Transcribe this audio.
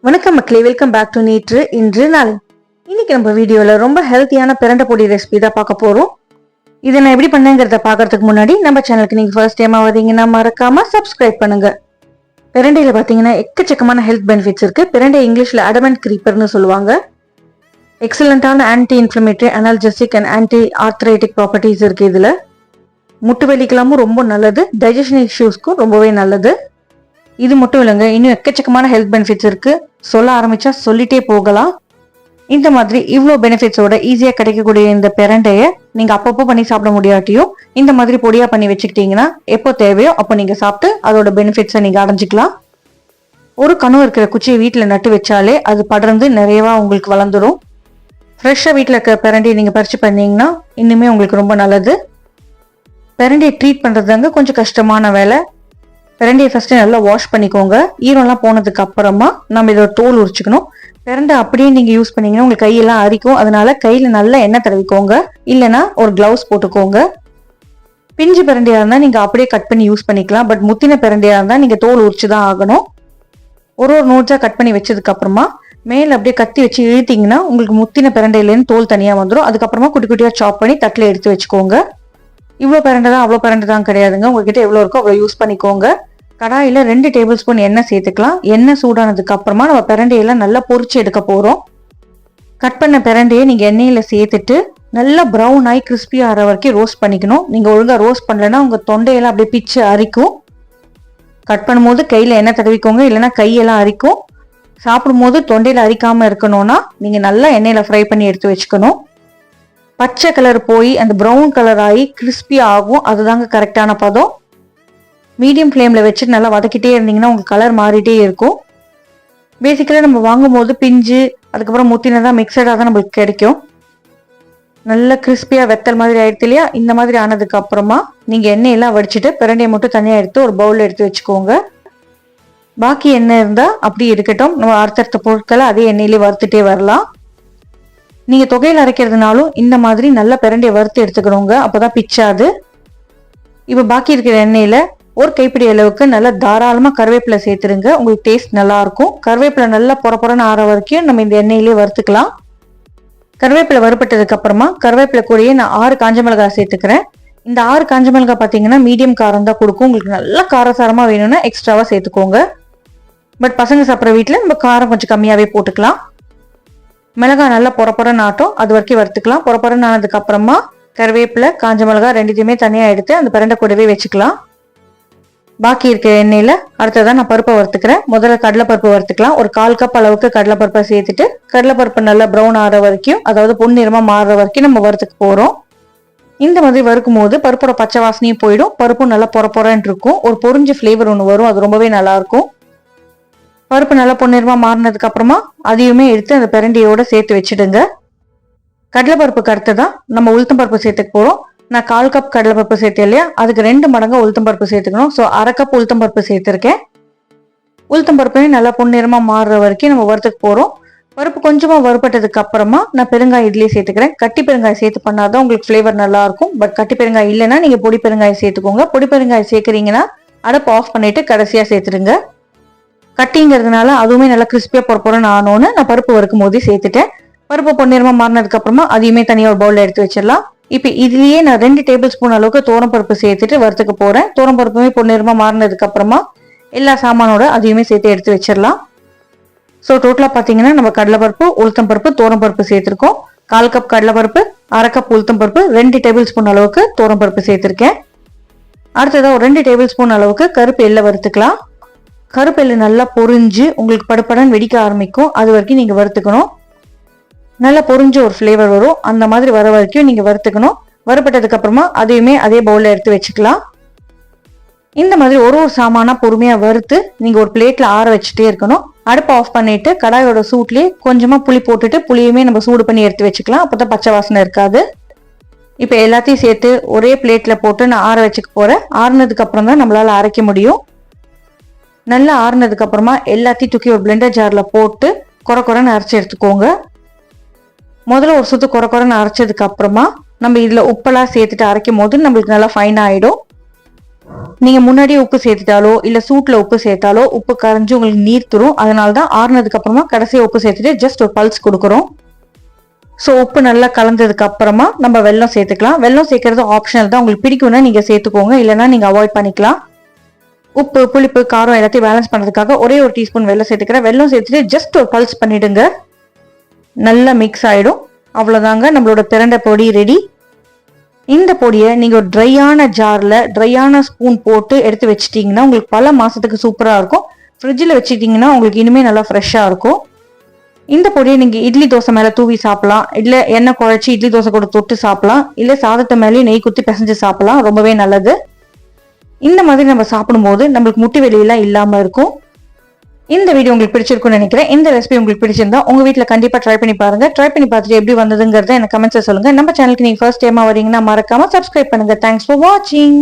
வணக்கம் மக்களே, welcome back to நேற்று இன்று நாள். இன்னைக்கு நம்ம வீடியோல ரொம்ப ஹெல்த்தியான பிரண்டை பொடி ரெசிபி தான் பார்க்க போறோம். இதை நான் எப்படி பண்ணேங்கிறத பார்க்கறதுக்கு முன்னாடி நம்ம சேனலுக்கு நீங்க ஃபர்ஸ்ட் டைமா வரீங்கன்னா மறக்காம சப்ஸ்கிரைப் பண்ணுங்க. பிரண்டையில பாத்தீங்கன்னா எக்கச்சக்கமான ஹெல்த் பெனிஃபிட்ஸ் இருக்கு. பிரண்டை இங்கிலீஷ்ல அடமெண்ட் கிரீப்பர்னு சொல்லுவாங்க. எக்ஸலண்டான anti inflammatory, analgesic and anti arthritic properties இருக்கு. இதுல முட்டு வலிக்கலாமும் ரொம்ப நல்லது, டைஜஷன் இஷ்யூஸ்க்கும் ரொம்பவே நல்லது. இது மட்டும் இல்லைங்க, இன்னும் எக்கச்சக்கமான ஹெல்த் பெனிஃபிட்ஸ் இருக்கு. சொல்ல ஆரம்பிச்சா சொல்லிட்டே போகலாம். இந்த மாதிரி இவ்வளோ பெனிஃபிட்ஸோட ஈஸியா கிடைக்கக்கூடிய இந்த பிரண்டையை நீங்க அப்பப்போ பண்ணி சாப்பிட முடியாட்டியும் இந்த மாதிரி பொடியா பண்ணி வச்சுக்கிட்டீங்கன்னா எப்போ தேவையோ அப்போ நீங்க சாப்பிட்டு அதோட பெனிஃபிட்ஸை நீங்க அடைஞ்சிக்கலாம். ஒரு கனவு இருக்கிற குச்சியை வீட்டில் நட்டு வச்சாலே அது படர்ந்து நிறையவா உங்களுக்கு வளர்ந்துடும். ஃப்ரெஷ்ஷாக வீட்டில் இருக்கிற பிரண்டையை நீங்க பறிச்சு பண்ணீங்கன்னா இன்னுமே உங்களுக்கு ரொம்ப நல்லது. பிரண்டையை ட்ரீட் பண்றதுங்க கொஞ்சம் கஷ்டமான வேலை. பிரண்டையை ஃபர்ஸ்ட் நல்லா வாஷ் பண்ணிக்கோங்க. ஈரம்லாம் போனதுக்கு அப்புறமா நம்ம இதோட தோல் உரிச்சுக்கணும். பிரண்டை அப்படியே நீங்க யூஸ் பண்ணீங்கன்னா உங்களுக்கு கையெல்லாம் அரிக்கும். அதனால கையில நல்லா எண்ணெய் தடவிக்கோங்க, இல்லைன்னா ஒரு கிளவுஸ் போட்டுக்கோங்க. பிஞ்சு பிரண்டையா இருந்தா நீங்க அப்படியே கட் பண்ணி யூஸ் பண்ணிக்கலாம். பட் முத்தின பிரண்டையா இருந்தா நீங்க தோல் உரிச்சுதான் ஆகணும். ஒரு நோட்ஸா கட் பண்ணி வச்சதுக்கு அப்புறமா மேல அப்படியே கத்தி வச்சு இழுத்தீங்கன்னா உங்களுக்கு முத்தின பிரண்டையிலேருந்து தோல் தனியா வந்துடும். அதுக்கப்புறமா குட்டி குட்டியா சாப் பண்ணி தட்டில் எடுத்து வச்சுக்கோங்க. இவ்வளோ பிரண்டை தான் அவ்வளோ பிரண்டை தான் கிடையாதுங்க. உங்ககிட்ட எவ்வளோ இருக்கோ அவ்வளோ யூஸ் பண்ணிக்கோங்க. கடாயில 2 டேபிள் ஸ்பூன் எண்ணெய் சேர்த்துக்கலாம். எண்ணெய் சூடானதுக்கு அப்புறமா நம்ம பிரண்டையெல்லாம் நல்லா பொரிச்சு எடுக்க போறோம். கட் பண்ண பிரண்டையை நீங்க எண்ணெயில சேர்த்துட்டு நல்லா ப்ரௌன் ஆகி கிறிஸ்பி ஆகிற வரைக்கும் ரோஸ்ட் பண்ணிக்கணும். நீங்க ஒழுங்கா ரோஸ்ட் பண்ணலன்னா உங்க தொண்டையெல்லாம் அப்படியே பிச்சு அரிக்கும். கட் பண்ணும்போது கையில எண்ணெய் தடவிக்கோங்க, இல்லைன்னா கையெல்லாம் அரிக்கும். சாப்பிடும்போது தொண்டையில அரிக்காம இருக்கணும்னா நீங்க நல்லா எண்ணெயில ஃப்ரை பண்ணி எடுத்து வச்சுக்கணும். பச்சை கலர் போய் அந்த ப்ரௌன் கலர் ஆகி கிறிஸ்பி ஆகும். அதுதாங்க கரெக்டான பதம். மீடியம் ஃப்ளேம்ல வச்சு நல்லா வதக்கிட்டே இருந்தீங்கன்னா உங்களுக்கு கலர் மாறிட்டே இருக்கும். பேசிக்கலா நம்ம வாங்கும் போது பிஞ்சு அதுக்கப்புறம் முத்தினதான் மிக்சடாக தான் நம்மளுக்கு கிடைக்கும். நல்லா கிறிஸ்பியா வெத்தல் மாதிரி ஆயிடுது இல்லையா? இந்த மாதிரி ஆனதுக்கு அப்புறமா நீங்க எண்ணெயெல்லாம் வடிச்சிட்டு பிரண்டையை மட்டும் தனியா எடுத்து ஒரு பவுல்ல எடுத்து வச்சுக்கோங்க. பாக்கி எண்ணெய் இருந்தா அப்படி இருக்கட்டும். நம்ம அடுத்தடுத்த பொருட்களை அதே எண்ணெயிலே வறுத்துட்டே வரலாம். நீங்க தொகையில் அரைக்கிறதுனாலும் இந்த மாதிரி நல்லா பிரண்டையை வறுத்து எடுத்துக்கணுங்க, அப்போதான் பிச்சாது. இப்ப பாக்கி இருக்கிற எண்ணெயில ஒரு கைப்பிடி அளவுக்கு நல்லா தாராளமா கருவேப்பிலை சேர்த்துருங்க. உங்களுக்கு டேஸ்ட் நல்லா இருக்கும். கருவேப்பிலை நல்லா பொறன்னு ஆற வரைக்கும் நம்ம இந்த எண்ணெயிலேயே வறுத்துக்கலாம். கருவேப்பிலை வறுப்பட்டதுக்கு அப்புறமா கருவேப்பிலை கூடயே நான் 6 காஞ்ச மிளகாய் சேர்த்துக்கிறேன். இந்த 6 காஞ்ச மிளகாய் பாத்தீங்கன்னா மீடியம் காரம் தான் கொடுக்கும். உங்களுக்கு நல்லா காரசாரமா வேணும்னா எக்ஸ்ட்ராவா சேர்த்துக்கோங்க. பட் பசங்க சாப்பிட்ற வீட்டுல நம்ம காரம் கொஞ்சம் கம்மியாவே போட்டுக்கலாம். மிளகாய் நல்லா பொறன்னு ஆட்டும், அது வரைக்கும் வறுத்துக்கலாம். பொறன்னு ஆனதுக்கு அப்புறமா கருவேப்பிலை காஞ்ச மிளகாய் ரெண்டுத்தையுமே தனியா எடுத்து அந்த பிரண்டை கூடவே வச்சுக்கலாம். பாக்கி இருக்க எண்ணெயில அடுத்ததான் நான் பருப்பை வறுத்துக்கிறேன். முதல்ல கடலைப்பருப்பு வறுத்துக்கலாம். ஒரு 1/4 கப் அளவுக்கு கடலைப்பருப்பை சேர்த்துட்டு கடலைப்பருப்பு நல்லா ப்ரௌன் ஆகிற வரைக்கும், அதாவது பொன்னிறமா மாறுற வரைக்கும் நம்ம வறுத்துக்க போறோம். இந்த மாதிரி வறுக்கும் போது பருப்போட பச்சை வாசனையும் போயிடும், பருப்பும் நல்லா பொறன்னு இருக்கும். ஒரு பொரிஞ்ச ஃபிளேவர் ஒன்று வரும், அது ரொம்பவே நல்லா இருக்கும். பருப்பு நல்லா பொன்னிறமா மாறினதுக்கு அப்புறமா அதையுமே எடுத்து அந்த பிரண்டையோட சேர்த்து வச்சுடுங்க. கடலைப்பருப்புக்கு அடுத்ததான் நம்ம உளுத்தம் பருப்பு சேர்த்துக்க போறோம். நான் 1/4 கப் கடலைப்பருப்பு சேர்த்தேன் இல்லையா, அதுக்கு 2 மடங்கு உளுத்தம் பருப்பு சேர்த்துக்கணும். ஸோ 1/2 கப் உளுத்தம் பருப்பு சேர்த்திருக்கேன். உளுத்தம் பருப்பையும் நல்லா பொன்னிறமா மாறுற வரைக்கும் நம்ம வறுத்துக்க போறோம். பருப்பு கொஞ்சமா வறுப்பட்டதுக்கு அப்புறமா நான் பெருங்காயம் இதுலயே சேர்த்துக்கிறேன். கட்டி பெருங்காயம் சேர்த்து பண்ணாதான் உங்களுக்கு ஃபிளேவர் நல்லா இருக்கும். பட் கட்டி பெருங்காயம் இல்லைன்னா நீங்க பொடி பெருங்காயம் சேர்த்துக்கோங்க. பொடி பெருங்காயம் சேர்க்குறீங்கன்னா அடுப்பு ஆஃப் பண்ணிட்டு கடைசியா சேர்த்துடுங்க. கட்டிங்கிறதுனால அதுவுமே நல்லா கிறிஸ்பியா பொறன்னு ஆனோன்னு நான் பருப்பு வறுக்கும் போதே சேர்த்துட்டேன். பருப்பு பொன்னிறமா மாறினதுக்கு அப்புறமா அதையுமே தனியாக ஒரு பவுல்ல எடுத்து வச்சிடலாம். இப்ப இதுலயே நான் 2 டேபிள் ஸ்பூன் அளவுக்கு தோரம்பருப்பு சேர்த்துட்டு வறுத்துக்க போறேன். தோரம்பருப்புமே பொன்னிறமா மாறினதுக்கு அப்புறமா எல்லா சாமானோட அதையுமே சேர்த்து எடுத்து வச்சிடலாம். ஸோ டோட்டலா பாத்தீங்கன்னா நம்ம கடலைப்பருப்பு, உளுத்தம் பருப்பு, தோரம்பருப்பு சேர்த்திருக்கோம். 1/4 கப் கடலைப்பருப்பு, 1/2 கப் உளுத்தம் பருப்பு, 2 டேபிள் ஸ்பூன் அளவுக்கு தோரம்பருப்பு சேர்த்திருக்கேன். அடுத்ததா ஒரு 2 டேபிள் ஸ்பூன் அளவுக்கு கருப்பு எள்ளை வறுத்துக்கலாம். கருப்பு எள்ளு நல்லா பொரிஞ்சு உங்களுக்கு படுப்படன்னு வெடிக்க ஆரம்பிக்கும், அது வரைக்கும் நீங்க வறுத்துக்கணும். நல்லா பொரிஞ்ச ஒரு ஃபிளேவர் வரும், அந்த மாதிரி வர வரைக்கும் நீங்க வறுத்துக்கணும். வறுப்பட்டதுக்கு அப்புறமா அதையுமே அதே பவுல்ல எடுத்து வச்சுக்கலாம். இந்த மாதிரி ஒரு சாமானா பொறுமையா வறுத்து நீங்க ஒரு பிளேட்ல ஆற வச்சுட்டே இருக்கணும். அடுப்பு ஆஃப் பண்ணிட்டு கடாயோட சூட்லயே கொஞ்சமா புளி போட்டுட்டு புளியுமே நம்ம சூடு பண்ணி எடுத்து வச்சுக்கலாம். அப்பதான் பச்சை வாசனை இருக்காது. இப்ப எல்லாத்தையும் சேர்த்து ஒரே பிளேட்ல போட்டு நான் ஆற வச்சுக்க போறேன். ஆறுனதுக்கு அப்புறம் தான் நம்மளால அரைக்க முடியும். நல்லா ஆறுனதுக்கு அப்புறமா எல்லாத்தையும் தூக்கி ஒரு பிளெண்டர் ஜார்ல போட்டு கொரன்னு அரைச்சி எடுத்துக்கோங்க. முதல்ல ஒரு சுத்து கொரன்னு அரைச்சதுக்கு அப்புறமா நம்ம இதுல உப்பெல்லாம் சேர்த்துட்டு அரைக்கும் போது நம்மளுக்கு நல்லா ஃபைன் ஆயிடும். நீங்க முன்னாடியே உப்பு சேர்த்துட்டாலோ இல்ல சூட்ல உப்பு சேர்த்தாலோ உப்பு கரைஞ்சு உங்களுக்கு நீர் தரும். அதனாலதான் ஆறுனதுக்கு அப்புறமா கடைசியா உப்பு சேர்த்துட்டு ஜஸ்ட் ஒரு பல்ஸ் கொடுக்குறோம். ஸோ உப்பு நல்லா கலந்ததுக்கு அப்புறமா நம்ம வெல்லம் சேர்த்துக்கலாம். வெல்லம் சேர்க்கறது ஆப்ஷனல் தான், உங்களுக்கு பிடிக்கும்னா நீங்க சேர்த்துக்கோங்க, இல்லைன்னா நீங்க அவாய்ட் பண்ணிக்கலாம். உப்பு புளிப்பு காரம் எல்லாத்தையும் பேலன்ஸ் பண்றதுக்காக ஒரே ஒரு டீஸ்பூன் வெல்லம் சேர்த்துக்கிறேன். வெல்லம் சேர்த்துட்டு ஜஸ்ட் ஒரு பல்ஸ் பண்ணிடுங்க, நல்லா மிக்ஸ் ஆயிடும். அவ்வளவுதாங்க, நம்மளோட பிரண்டை பொடி ரெடி. இந்த பொடியை நீங்க ஒரு ட்ரையான ஜார்ல ட்ரையான ஸ்பூன் போட்டு எடுத்து வச்சுட்டீங்கன்னா உங்களுக்கு பல மாசத்துக்கு சூப்பரா இருக்கும். ஃப்ரிட்ஜில் வச்சுக்கிட்டீங்கன்னா உங்களுக்கு இனிமே நல்லா ஃப்ரெஷ்ஷா இருக்கும். இந்த பொடியை நீங்க இட்லி தோசை மேல தூவி சாப்பிடலாம், இல்ல எண்ணெய் குழைச்சி இட்லி தோசை கூட தொட்டு சாப்பிடலாம், இல்ல சாதத்தை மேலேயும் நெய் குத்தி பிசைஞ்சு சாப்பிடலாம். ரொம்பவே நல்லது. இந்த மாதிரி நம்ம சாப்பிடும்போது நம்மளுக்கு முட்டி வெளியெல்லாம் இல்லாம இருக்கும். இந்த வீடியோ உங்களுக்கு பிடிச்சிருக்கும்னு நினைக்கிறேன். இந்த ரெசிபி உங்களுக்கு பிடிச்சிருந்தா உங்க வீட்டுல கண்டிப்பா ட்ரை பண்ணி பாருங்க. ட்ரை பண்ணி பார்த்துட்டு எப்படி வந்ததுங்கிறத எனக்கு கமெண்ட்ஸ்ல சொல்லுங்க. நம்ம சேனலுக்கு நீங்க ஃபர்ஸ்ட் டைமா வரீங்கன்னா மறக்காம சப்ஸ்கிரைப் பண்ணுங்க. தேங்க்ஸ் ஃபார் வாட்சிங்.